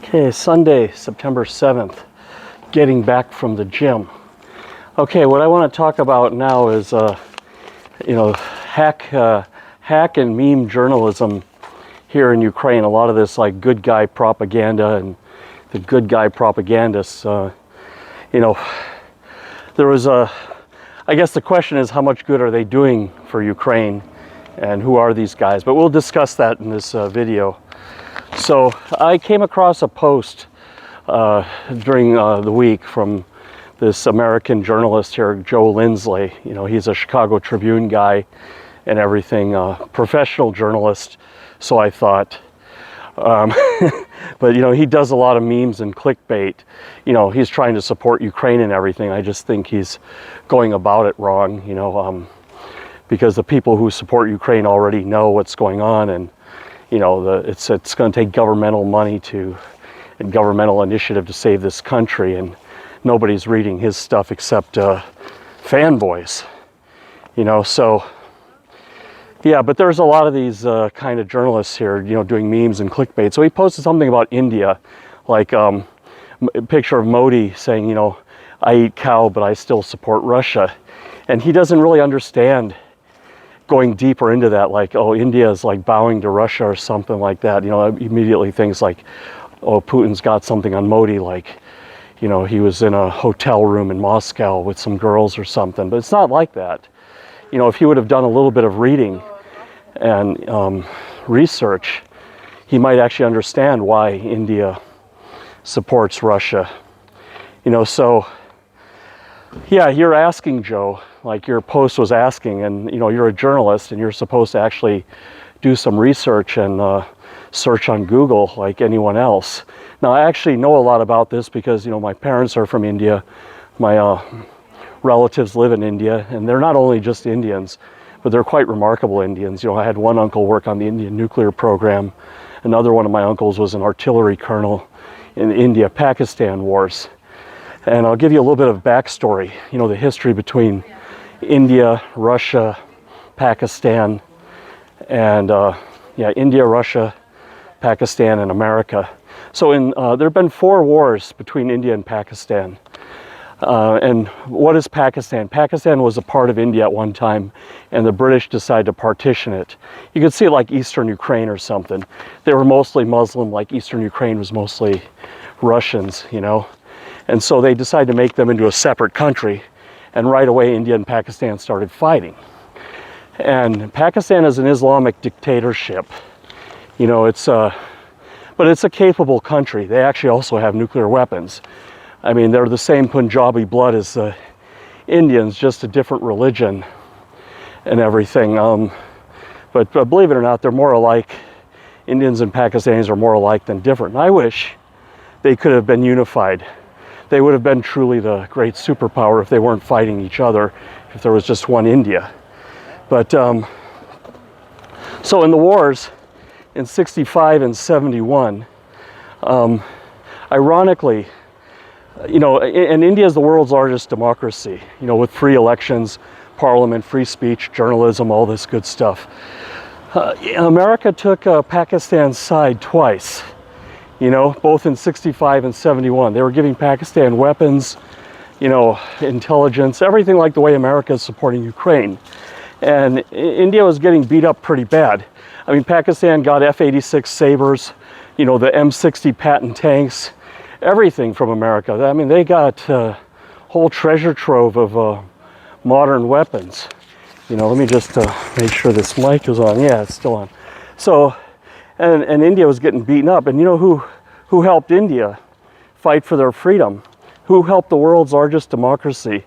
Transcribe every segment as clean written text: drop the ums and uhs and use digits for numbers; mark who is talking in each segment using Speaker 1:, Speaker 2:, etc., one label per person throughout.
Speaker 1: Okay, Sunday, September 7th, getting back from the gym. Okay, what I want to talk about now is, hack and meme journalism here in Ukraine. A lot of this like good guy propaganda and the good guy propagandists. There was I guess the question is, how much good are they doing for Ukraine, and who are these guys? But we'll discuss that in this video. So I came across a post during the week from this American journalist here, Joe Lindsley. You know, he's a Chicago Tribune guy and everything, professional journalist. So I thought, but you know, he does a lot of memes and clickbait. You know, he's trying to support Ukraine and everything. I just think he's going about it wrong, you know, because the people who support Ukraine already know what's going on, and you know, it's going to take governmental money and governmental initiative to save this country, and nobody's reading his stuff except fanboys, you know. So yeah, but there's a lot of these kind of journalists here, you know, doing memes and clickbait. So he posted something about India, like a picture of Modi saying, you know, I eat cow, but I still support Russia. And he doesn't really understand going deeper into that, like, oh, India is like bowing to Russia or something like that. You know, immediately things like, oh, Putin's got something on Modi, like, you know, he was in a hotel room in Moscow with some girls or something. But it's not like that. You know, if he would have done a little bit of reading and research, he might actually understand why India supports Russia. You know, so yeah, you're asking, Joe, like your post was asking, and you know, you're a journalist and you're supposed to actually do some research and search on Google like anyone else. Now, I actually know a lot about this because, you know, my parents are from India. My relatives live in India, and they're not only just Indians, but they're quite remarkable Indians. You know, I had one uncle work on the Indian nuclear program. Another one of my uncles was an artillery colonel in the India-Pakistan wars. And I'll give you a little bit of backstory, you know, the history between India, Russia, Pakistan, and India, Russia, Pakistan, and America. So there have been 4 wars between India and Pakistan. And what is Pakistan? Pakistan was a part of India at one time, and the British decided to partition it. You could see it like Eastern Ukraine or something. They were mostly Muslim, like Eastern Ukraine was mostly Russians, you know. And so they decided to make them into a separate country, and right away India and Pakistan started fighting. And Pakistan is an Islamic dictatorship. You know, but it's a capable country. They actually also have nuclear weapons. I mean, they're the same Punjabi blood as the Indians, just a different religion and everything. But believe it or not, they're more alike. Indians and Pakistanis are more alike than different. And I wish they could have been unified. They would have been truly the great superpower if they weren't fighting each other, if there was just one India. But so in the wars in 65 and 71, ironically, you know, and India is the world's largest democracy, you know, with free elections, parliament, free speech, journalism, all this good stuff. America took Pakistan's side twice, you know, both in 65 and 71. They were giving Pakistan weapons, you know, intelligence, everything like the way America is supporting Ukraine. And India was getting beat up pretty bad. I mean, Pakistan got F-86 Sabres, you know, the M60 Patton tanks, everything from America. I mean, they got a whole treasure trove of modern weapons. You know, let me just make sure this mic is on. Yeah, it's still on. So, and India was getting beaten up. And you know who helped India fight for their freedom? Who helped the world's largest democracy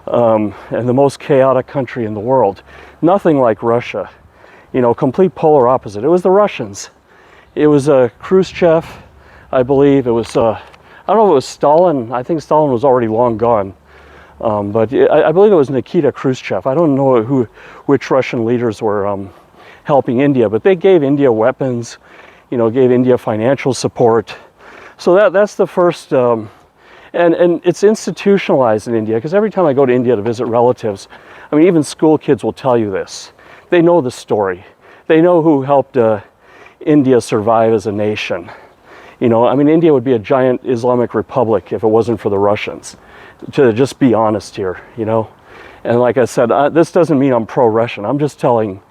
Speaker 1: and the most chaotic country in the world? Nothing like Russia. You know, complete polar opposite. It was the Russians. It was Khrushchev, I believe. It was, I don't know if it was Stalin. I think Stalin was already long gone. But I believe it was Nikita Khrushchev. I don't know which Russian leaders were helping India, but they gave India weapons, you know, gave India financial support. So that's the first, and it's institutionalized in India, because every time I go to India to visit relatives, I mean, even school kids will tell you this. They know the story. They know who helped India survive as a nation. You know, I mean, India would be a giant Islamic republic if it wasn't for the Russians, to just be honest here, you know. And like I said, this doesn't mean I'm pro-Russian. I'm just telling,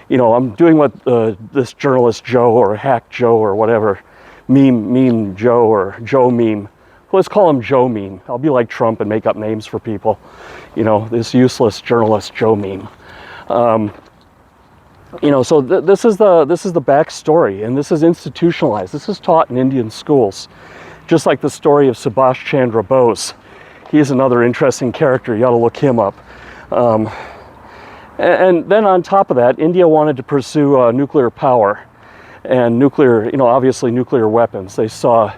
Speaker 1: you know, I'm doing what this journalist Joe or Hack Joe or whatever, meme Joe or Joe meme, let's call him Joe meme. I'll be like Trump and make up names for people, you know, this useless journalist Joe meme. You know, so this is the backstory, and this is institutionalized. This is taught in Indian schools, just like the story of Subhash Chandra Bose. He's another interesting character. You ought to look him up. And then on top of that, India wanted to pursue nuclear power and nuclear, you know, obviously nuclear weapons. They saw,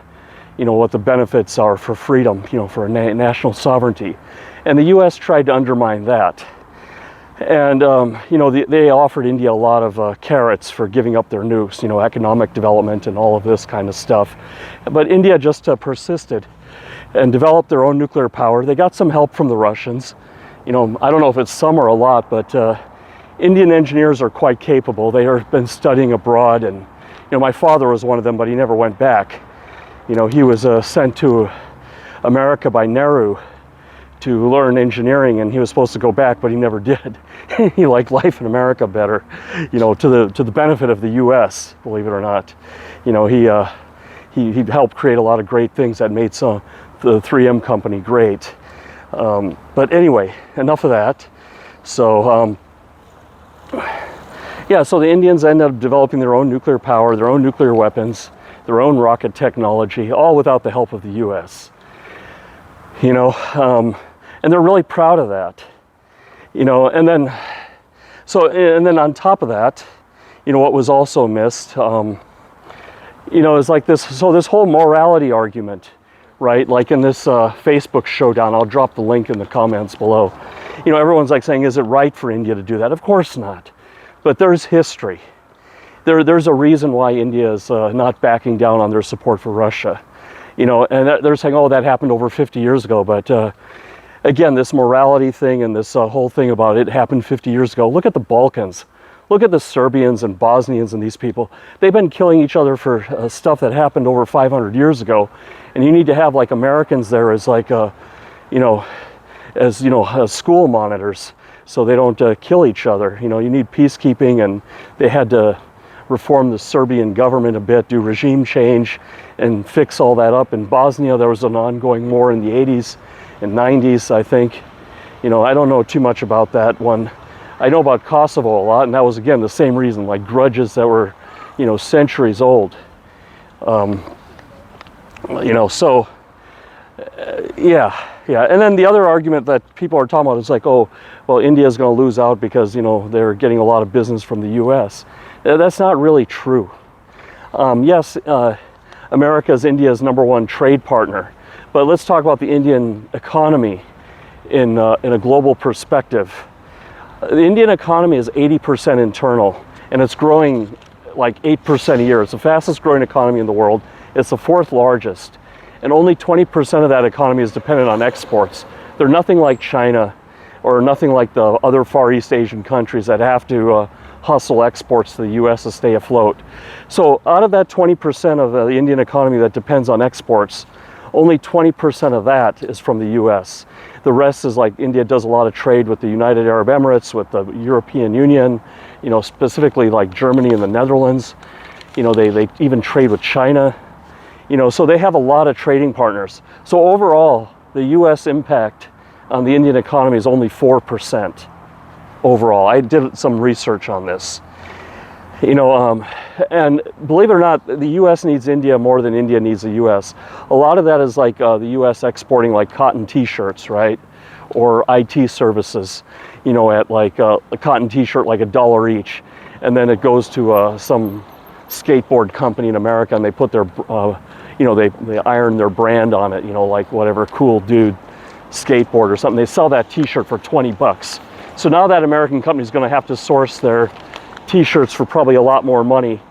Speaker 1: you know, what the benefits are for freedom, you know, for national sovereignty. And the U.S. tried to undermine that. And, you know, they offered India a lot of carrots for giving up their nukes, you know, economic development and all of this kind of stuff. But India just persisted and developed their own nuclear power. They got some help from the Russians. You know, I don't know if it's some or a lot, but Indian engineers are quite capable. They have been studying abroad, and, you know, my father was one of them, but he never went back. You know, he was sent to America by Nehru to learn engineering, and he was supposed to go back, but he never did. He liked life in America better, you know, to the benefit of the U.S., believe it or not. You know, he helped create a lot of great things that made the 3M company great. But anyway, enough of that. So, yeah, so the Indians ended up developing their own nuclear power, their own nuclear weapons, their own rocket technology, all without the help of the U.S. You know, and they're really proud of that. You know, and then on top of that, you know, what was also missed, you know, is like this whole morality argument, right? Like in this Facebook showdown, I'll drop the link in the comments below. You know, everyone's like saying, is it right for India to do that? Of course not. But there's history. There's a reason why India is not backing down on their support for Russia. You know, and they're saying, oh, that happened over 50 years ago. But again, this morality thing and this whole thing about it happened 50 years ago. Look at the Balkans. Look at the Serbians and Bosnians and these people. They've been killing each other for stuff that happened over 500 years ago. And you need to have like Americans there as like, you know, as school monitors, so they don't kill each other. You know, you need peacekeeping, and they had to reform the Serbian government a bit, do regime change, and fix all that up. In Bosnia, there was an ongoing war in the 80s and 90s, I think. You know, I don't know too much about that one. I know about Kosovo a lot, and that was, again, the same reason, like grudges that were, you know, centuries old. You know, so, yeah. And then the other argument that people are talking about is like, oh, well, India's going to lose out because, you know, they're getting a lot of business from the U.S. That's not really true. Yes, America is India's #1 trade partner, but let's talk about the Indian economy in a global perspective. The Indian economy is 80% internal, and it's growing like 8% a year. It's the fastest growing economy in the world. It's the 4th largest, and only 20% of that economy is dependent on exports. They're nothing like China or nothing like the other Far East Asian countries that have to hustle exports to the U.S. to stay afloat. So out of that 20% of the Indian economy that depends on exports, only 20% of that is from the U.S. The rest is like India does a lot of trade with the United Arab Emirates, with the European Union, you know, specifically like Germany and the Netherlands. You know, they even trade with China. You know, so they have a lot of trading partners. So overall, the U.S. impact on the Indian economy is only 4% overall. I did some research on this. You know, and believe it or not, the U.S. needs India more than India needs the U.S. A lot of that is like the U.S. exporting like cotton T-shirts, right? Or IT services, you know, at like a cotton T-shirt like $1 each. And then it goes to some skateboard company in America, and they put their, you know, they iron their brand on it, you know, like whatever Cool Dude skateboard or something. They sell that T-shirt for $20. So now that American company is going to have to source their T-shirts for probably a lot more money,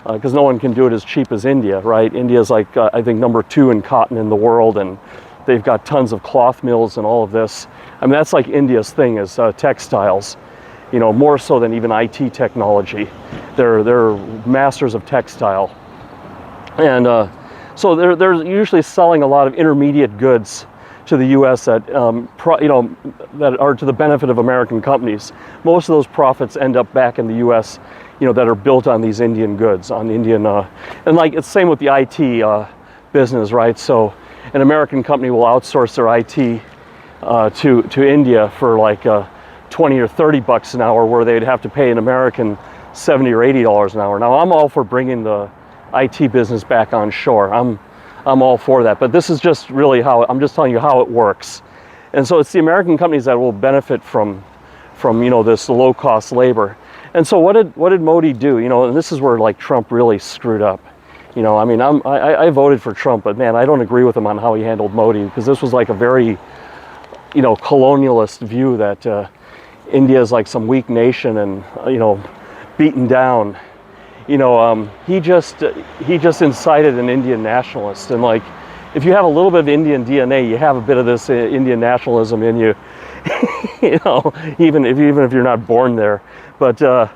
Speaker 1: because no one can do it as cheap as India, right? India's like, I think, #2 in cotton in the world, and they've got tons of cloth mills and all of this. I mean, that's like India's thing, is textiles, you know, more so than even IT technology. They're masters of textile. And So they're usually selling a lot of intermediate goods to the U.S. that that are to the benefit of American companies. Most of those profits end up back in the U.S. That are built on these Indian goods, on Indian, and like it's same with the IT business, right? So an American company will outsource their IT to India for like 20 or 30 bucks an hour, where they'd have to pay an American $70 or $80 an hour. Now I'm all for bringing the IT business back on shore. I'm all for that, but this is just really how, I'm just telling you how it works. And so it's the American companies that will benefit from this low cost labor. And so what did Modi do? And this is where like Trump really screwed up. I mean, I voted for Trump, but man, I don't agree with him on how he handled Modi, because this was like a very, colonialist view that India is like some weak nation and, beaten down. He just incited an Indian nationalist, and like, if you have a little bit of Indian DNA, you have a bit of this Indian nationalism in you, even if you're not born there. But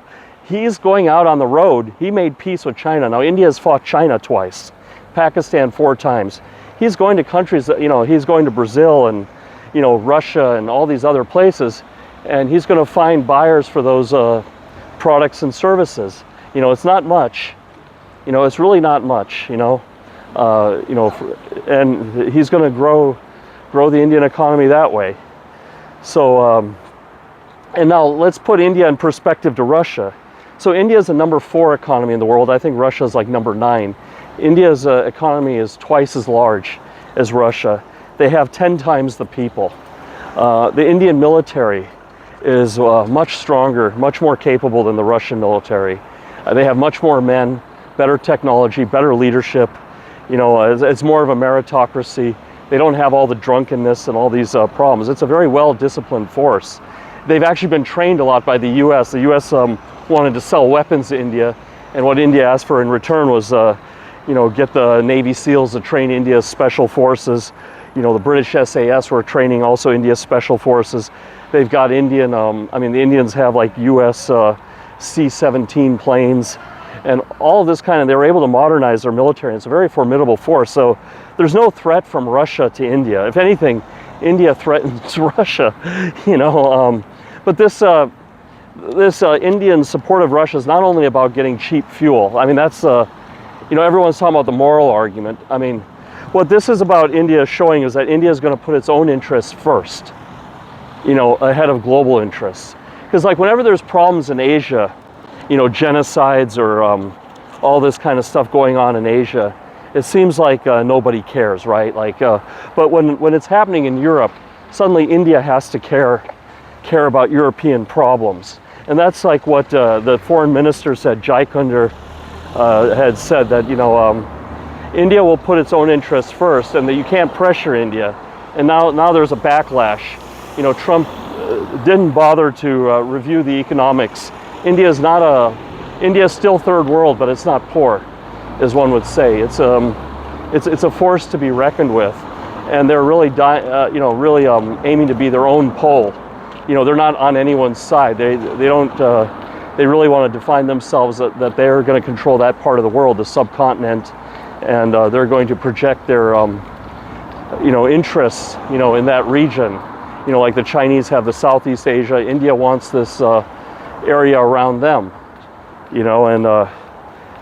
Speaker 1: he's going out on the road. He made peace with China. Now India has fought China twice, Pakistan 4 times. He's going to countries that, he's going to Brazil and, Russia and all these other places, and he's going to find buyers for those products and services. It's not much. It's really not much. And he's going to grow the Indian economy that way. So, and now let's put India in perspective to Russia. So India is the number 4 economy in the world. I think Russia is like number 9. India's economy is twice as large as Russia. They have 10 times the people. The Indian military is much stronger, much more capable than the Russian military. They have much more men, better technology, better leadership. It's more of a meritocracy. They don't have all the drunkenness and all these problems. It's a very well-disciplined force. They've actually been trained a lot by the U.S. The U.S. Wanted to sell weapons to India, and what India asked for in return was, get the Navy SEALs to train India's special forces. The British SAS were training also India's special forces. They've got Indian, the Indians have like U.S. C-17 planes, and all of this they were able to modernize their military. It's a very formidable force. So there's no threat from Russia to India. If anything, India threatens Russia, But this Indian support of Russia is not only about getting cheap fuel. I mean, that's, everyone's talking about the moral argument. I mean, what this is about India showing is that India is going to put its own interests first, ahead of global interests. Because like whenever there's problems in Asia, genocides or all this kind of stuff going on in Asia, it seems like nobody cares, right? Like, but when it's happening in Europe, suddenly India has to care about European problems. And that's like what the foreign minister said, Jaikunder had said, that India will put its own interests first, and that you can't pressure India. And now there's a backlash. Trump didn't bother to review the economics. India's still third world, but it's not poor, as one would say. It's a force to be reckoned with, and they're really aiming to be their own pole. They're not on anyone's side. They don't. They really want to define themselves that they're going to control that part of the world, the subcontinent, and they're going to project their interests in that region. Like the Chinese have the Southeast Asia. India wants this area around them.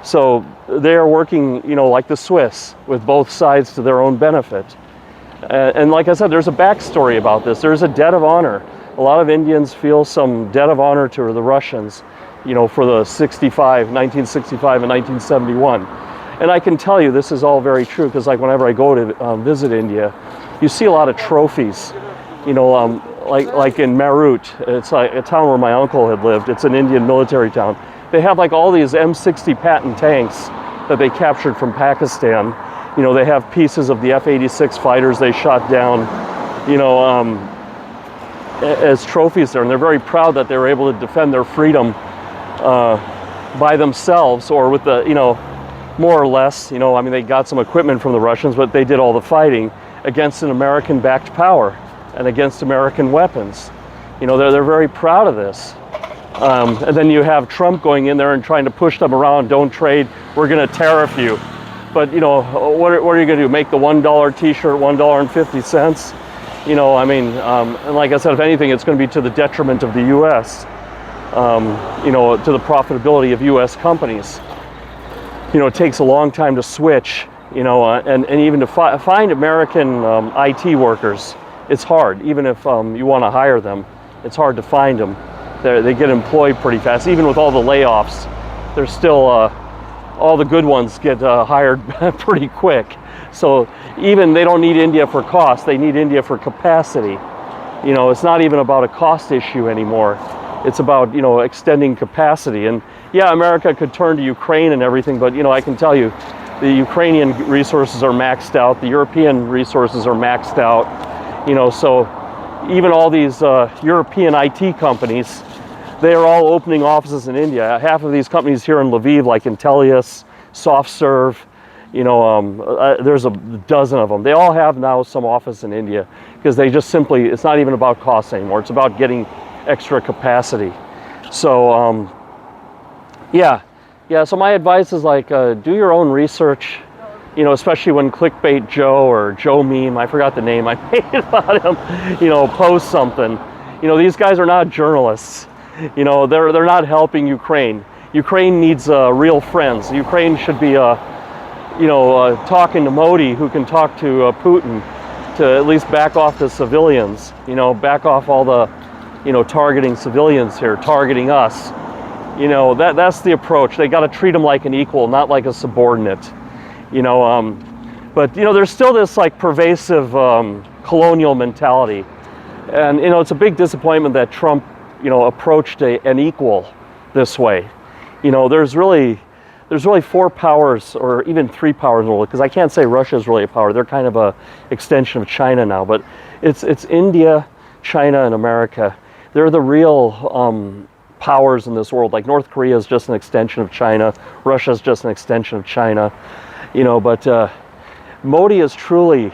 Speaker 1: So they are working, like the Swiss, with both sides to their own benefit. And like I said, there's a backstory about this. There's a debt of honor. A lot of Indians feel some debt of honor to the Russians, for the 1965 and 1971. And I can tell you this is all very true, because like whenever I go to visit India, you see a lot of trophies, like in Meerut. It's like a town where my uncle had lived. It's an Indian military town. They have like all these M60 Patton tanks that they captured from Pakistan. They have pieces of the F-86 fighters they shot down, as trophies there. And they're very proud that they were able to defend their freedom by themselves, or with the, more or less, they got some equipment from the Russians, but they did all the fighting against an American-backed power and against American weapons. They're very proud of this. And then you have Trump going in there and trying to push them around. Don't trade. We're going to tariff you. But, you know, what are you going to do? Make the $1 t-shirt $1.50? You know, I mean, and like I said, if anything, it's going to be to the detriment of the U.S., you know, to the profitability of U.S. companies. You know, it takes a long time to switch, you know, and even to find American IT workers, it's hard. Even if you want to hire them, it's hard to find them. They get employed pretty fast. Even with all the layoffs, there's still, all the good ones get hired pretty quick. So even they don't need India for cost, they need India for capacity. You know, it's not even about a cost issue anymore. It's about, you know, extending capacity. And yeah, America could turn to Ukraine and everything, but, you know, I can tell you, the Ukrainian resources are maxed out, the European resources are maxed out, you know, so even all these European IT companies, they are all opening offices in India. Half of these companies here in Lviv, like Intellius, SoftServe, you know, there's a dozen of them. They all have now some office in India because they just simply, it's not even about cost anymore. It's about getting extra capacity. So, yeah, so my advice is like, do your own research, you know, especially when Clickbait Joe or Joe Meme, I forgot the name I made about him, you know, post something. You know, these guys are not journalists. You know, they're not helping Ukraine. Ukraine needs real friends. Ukraine should be, you know, talking to Modi, who can talk to Putin, to at least back off the civilians. You know, back off all the, you know, targeting civilians here, targeting us. You know, that's the approach. They got to treat them like an equal, not like a subordinate. You know, but you know, there's still this like pervasive colonial mentality, and you know, it's a big disappointment that Trump, you know, approached an equal this way. You know, there's really 4 powers, or even 3 powers in the world, because I can't say Russia is really a power. They're kind of a extension of China now, but it's India, China, and America. They're the real powers in this world. Like North Korea is just an extension of China. Russia is just an extension of China. You know, but Modi is truly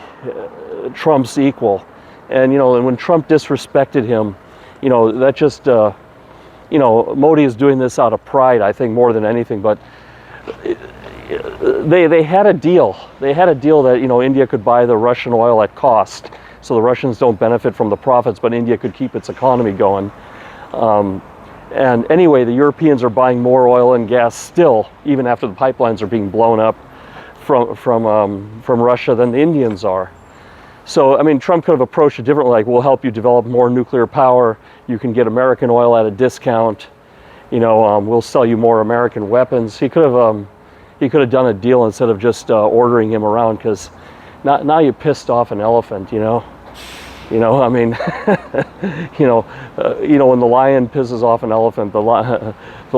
Speaker 1: Trump's equal. And, you know, and when Trump disrespected him, you know, that just, you know, Modi is doing this out of pride, I think, more than anything. But they had a deal. They had a deal that, you know, India could buy the Russian oil at cost. So the Russians don't benefit from the profits, but India could keep its economy going. And anyway, the Europeans are buying more oil and gas still, even after the pipelines are being blown up from Russia than the Indians are. So, I mean, Trump could have approached it differently, like, we'll help you develop more nuclear power, you can get American oil at a discount, you know, we'll sell you more American weapons. He could have done a deal instead of just ordering him around, because now you pissed off an elephant, you know. You know, I mean, you know, when the lion pisses off an elephant, the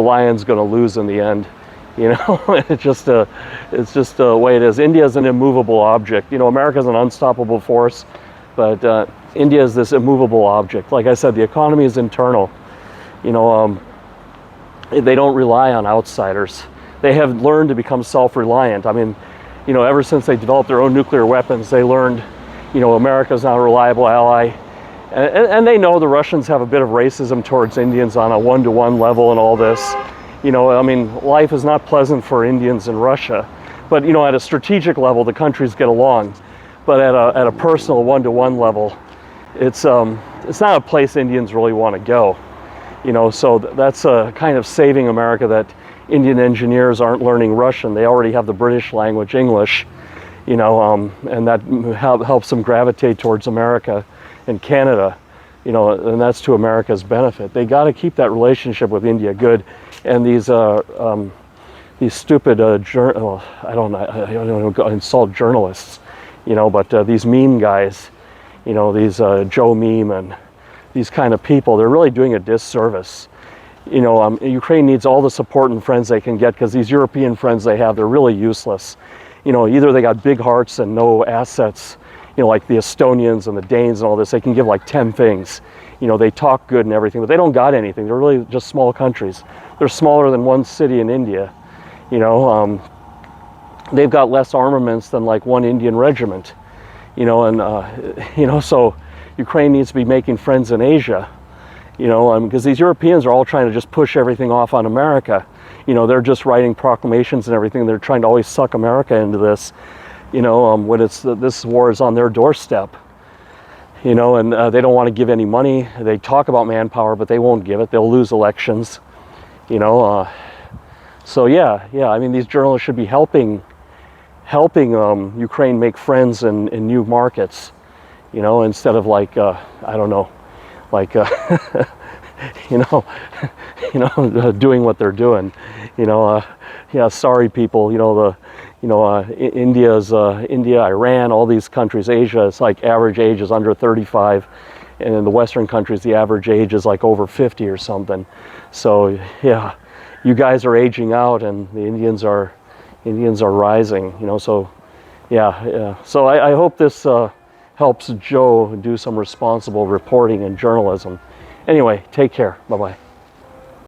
Speaker 1: lion's going to lose in the end. You know, it's just the way it is. India is an immovable object. You know, America is an unstoppable force, but India is this immovable object. Like I said, the economy is internal. You know, they don't rely on outsiders. They have learned to become self-reliant. I mean, you know, ever since they developed their own nuclear weapons, they learned, you know, America's not a reliable ally. And they know the Russians have a bit of racism towards Indians on a one-to-one level and all this. You know, I mean, life is not pleasant for Indians in Russia. But, you know, at a strategic level, the countries get along. But at a personal one-to-one level, it's not a place Indians really want to go. You know, so that's kind of saving America, that Indian engineers aren't learning Russian. They already have the British language, English. You know, and that helps them gravitate towards America and Canada, you know, and that's to America's benefit. They got to keep that relationship with India good. And these stupid, I don't know, insult journalists, you know, but these meme guys, you know, these Joe Meme and these kind of people, they're really doing a disservice. You know, Ukraine needs all the support and friends they can get, because these European friends they have, they're really useless. You know, either they got big hearts and no assets, you know, like the Estonians and the Danes and all this. They can give like 10 things. You know, they talk good and everything, but they don't got anything. They're really just small countries. They're smaller than one city in India. You know, they've got less armaments than like one Indian regiment. You know, and, you know, so Ukraine needs to be making friends in Asia. You know, because these Europeans are all trying to just push everything off on America. you know, they're just writing proclamations and everything. They're trying to always suck America into this, you know, when it's this war is on their doorstep, you know, and they don't want to give any money. They talk about manpower, but they won't give it. They'll lose elections, you know. So yeah, I mean, these journalists should be helping Ukraine make friends in new markets, you know, instead of like I don't know, like you know, doing what they're doing, you know. Yeah, sorry people, you know, India, Iran, all these countries, Asia, it's like average age is under 35, and in the Western countries the average age is like over 50 or something. So yeah, you guys are aging out and the Indians are rising, you know. So yeah. So I hope this helps Joe do some responsible reporting and journalism. Anyway, take care. Bye-bye.